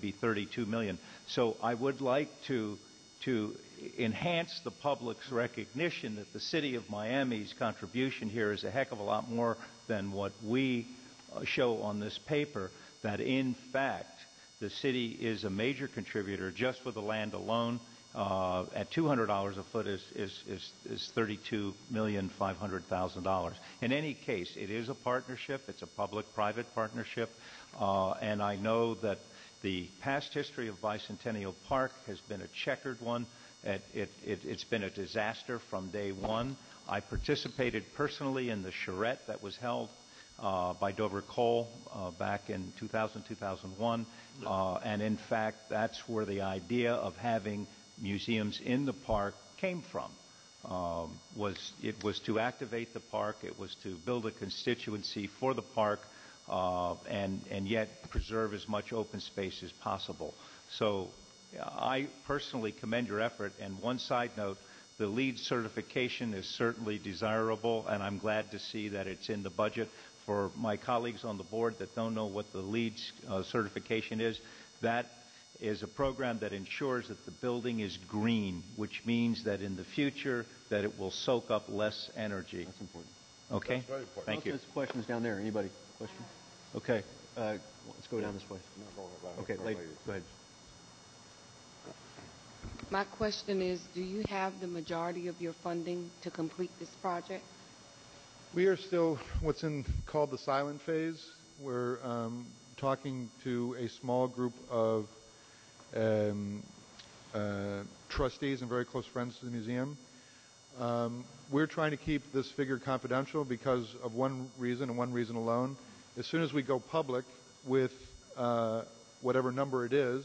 be 32 million. So I would like to enhance the public's recognition that the city of Miami's contribution here is a heck of a lot more than what we show on this paper, that in fact the city is a major contributor just for the land alone. At $200 a foot is $32,500,000. In any case, it is a partnership. It's a public-private partnership, and I know that the past history of Bicentennial Park has been a checkered one. It's been a disaster from day one. I participated personally in the charrette that was held by Dover Coal back in 2000, 2001, and in fact, that's where the idea of having museums in the park came from. It was to activate the park, it was to build a constituency for the park, and yet preserve as much open space as possible. So I personally commend your effort, and one side note, the LEED certification is certainly desirable, and I'm glad to see that it's in the budget. For my colleagues on the board that don't know what the LEED certification is, that is a program that ensures that the building is green, which means that in the future that it will soak up less energy. That's important. Okay? That's very important. Thank you. Questions down there. Anybody? Questions? Okay. Let's go down this way. Okay, lady, go ahead. My question is, do you have the majority of your funding to complete this project? We are still what's called the silent phase. We're talking to a small group of trustees and very close friends to the museum. We're trying to keep this figure confidential because of one reason and one reason alone. As soon as we go public with whatever number it is,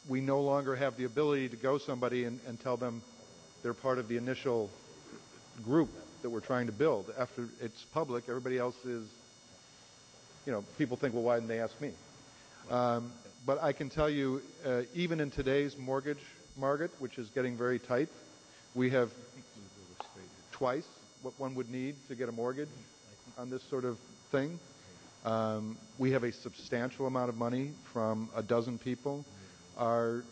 we no longer have the ability to go somebody and tell them they're part of the initial group that we're trying to build. After it's public, everybody else is, people think, well, why didn't they ask me? But I can tell you, even in today's mortgage market, which is getting very tight, we have twice what one would need to get a mortgage on this sort of thing. We have a substantial amount of money from a dozen people. Our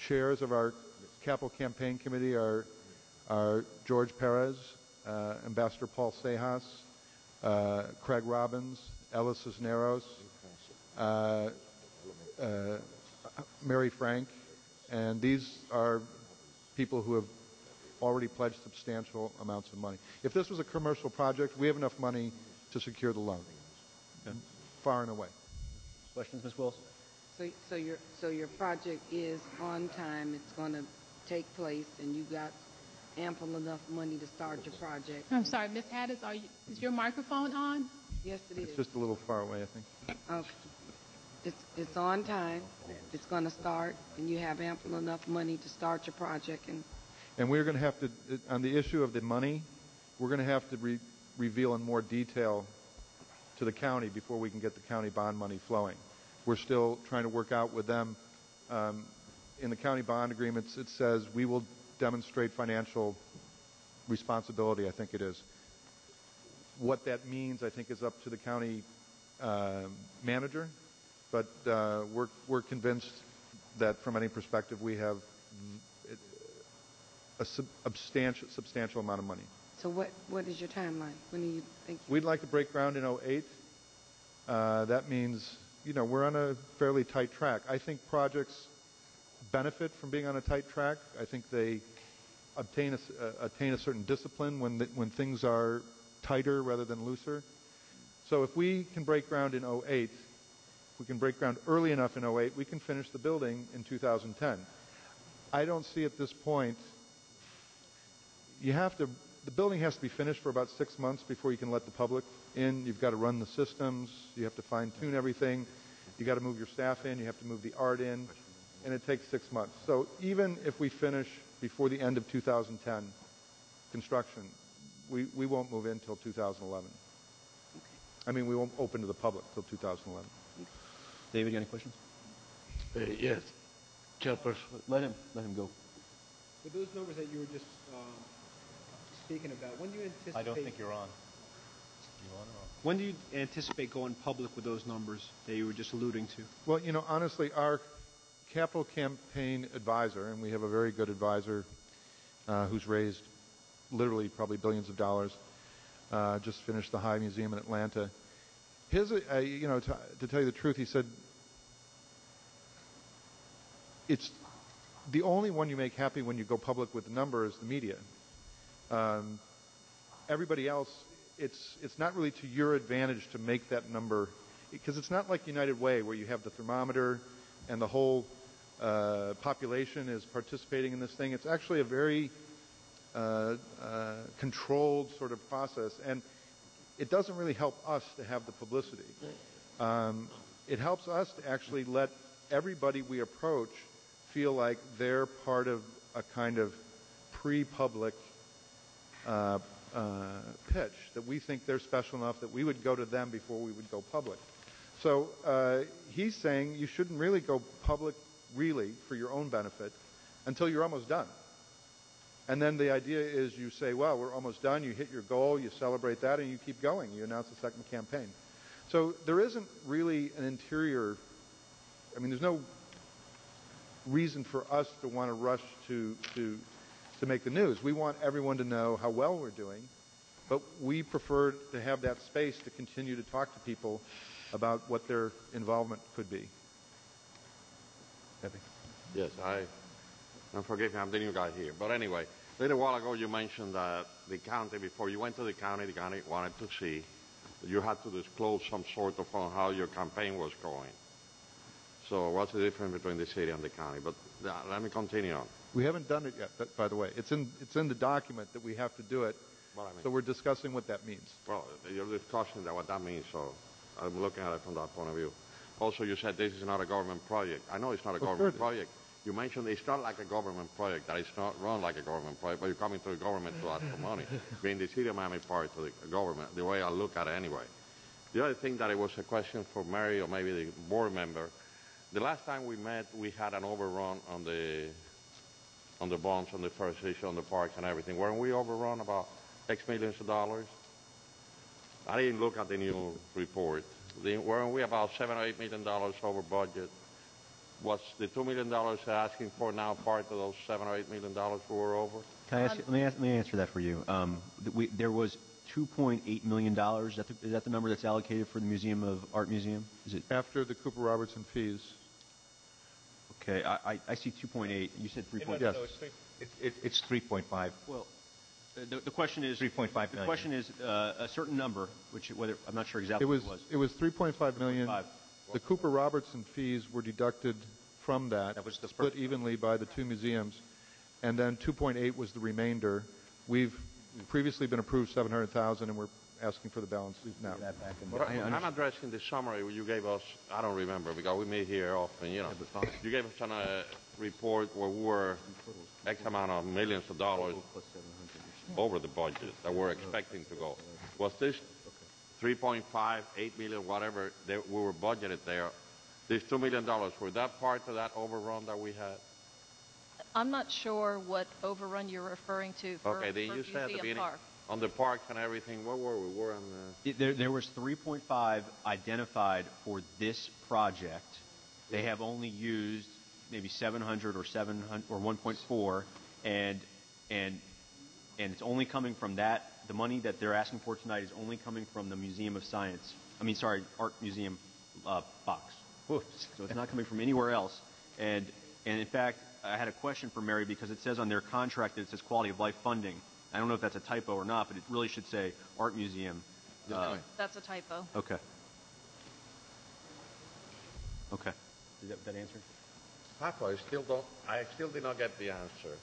chairs of our capital campaign committee are George Perez, Ambassador Paul Sejas, Craig Robbins, Ella Cisneros, Mary Frank, and these are people who have already pledged substantial amounts of money. If this was a commercial project, we have enough money to secure the loan, far and away. Questions, Ms. Wilson? So your project is on time. It's going to take place, and you got ample enough money to start your project. I'm sorry, Ms. Hattie, is your microphone on? Yes, it is. It's just a little far away, I think. Okay. It's on time. It's going to start, and you have ample enough money to start your project. And we're going to have to, on the issue of the money, we're going to have to reveal in more detail to the county before we can get the county bond money flowing. We're still trying to work out with them. In the county bond agreements, it says we will demonstrate financial responsibility, I think it is. What that means, I think, is up to the county manager. But we're convinced that from any perspective we have a substantial amount of money. So what is your timeline? When do you think? We'd like to break ground in 2008. That means, we're on a fairly tight track. I think projects benefit from being on a tight track. I think they attain a certain discipline when things are tighter rather than looser. So if we can break ground in 2008, we can break ground early enough in 2008, we can finish the building in 2010. I don't see at this point, the building has to be finished for about 6 months before you can let the public in. You've got to run the systems, you have to fine tune everything, you got to move your staff in, you have to move the art in, and it takes 6 months. So even if we finish before the end of 2010 construction, we won't move in until 2011. Okay. I mean, we won't open to the public until 2011. David, you got any questions? Yes, Chairperson. Let him go. With those numbers that you were just speaking about, when do you anticipate? I don't think you're on. When do you anticipate going public with those numbers that you were just alluding to? Well, honestly, our capital campaign advisor, and we have a very good advisor who's raised literally probably billions of dollars, just finished the High Museum in Atlanta. To tell you the truth, he said, it's the only one you make happy when you go public with the number is the media. Everybody else, it's not really to your advantage to make that number, because it's not like United Way where you have the thermometer and the whole population is participating in this thing. It's actually a very controlled sort of process, and it doesn't really help us to have the publicity. It helps us to actually let everybody we approach feel like they're part of a kind of pre-public pitch, that we think they're special enough that we would go to them before we would go public. So he's saying you shouldn't really go public really for your own benefit until you're almost done. And then the idea is you say, well, we're almost done, you hit your goal, you celebrate that, and you keep going. You announce a second campaign. So there isn't really an interior, there's no reason for us to want to rush to make the news. We want everyone to know how well we're doing, but we prefer to have that space to continue to talk to people about what their involvement could be. Debbie? Yes, and forgive me, I'm the new guy here. But anyway, a little while ago you mentioned that the county, before you went to the county wanted to see that you had to disclose some sort of on how your campaign was going. So what's the difference between the city and the county? But let me continue on. We haven't done it yet, by the way. It's in the document that we have to do it. So we're discussing what that means. Well, you're discussing what that means, so I'm looking at it from that point of view. Also, you said this is not a government project. I know it's not a government project. You mentioned it's not like a government project, that it's not run like a government project, but you're coming to the government to ask for money. Being the city of Miami part of the government, the way I look at it anyway. The other thing that it was a question for Mary or maybe the board member. The last time we met, we had an overrun on the bonds, on the first issue, on the parks and everything. Weren't we overrun about X millions of dollars? I didn't look at the new report. Weren't we about $7 or $8 million over budget? Was the $2 million they're asking for now part of those $7 or $8 million we were over? Can I ask you, let me answer that for you. There was $2.8 million. Is that the number that's allocated for the Museum of Art Museum? Is it after the Cooper Robertson fees? Okay, I see 2.8. You said 3.5. Yes. It's 3.5. Well, the question is 3.5 million. The question is a certain number, whether I'm not sure exactly what it was 3.5 million. The Cooper Robertson fees were deducted from that, split evenly by the two museums, and then 2.8 was the remainder. We've previously been approved 700,000, and we're asking for the balance now. I'm addressing the summary you gave us. I don't remember because we meet here often. You gave us a report where we were X amount of millions of dollars over the budget that we're expecting to go. Was this 3.5, 8 million, whatever we were budgeted there? This $2 million, were that part of that overrun that we had? I'm not sure what overrun you're referring to for, okay, then for you said at the beginning, Park. on the parks and everything, where were we? We're on the... There was 3.5 identified for this project. They have only used maybe 700 or 700 or 1.4, and it's only coming from that. The money that they're asking for tonight is only coming from the Museum of Science. Art Museum box. Oops. So it's not coming from anywhere else. And in fact, I had a question for Mary because it says on their contract that it says quality of life funding. I don't know if that's a typo or not, but it really should say Art Museum. That's a typo. Okay. Okay. Did that answer? Papa, I still did not get the answer.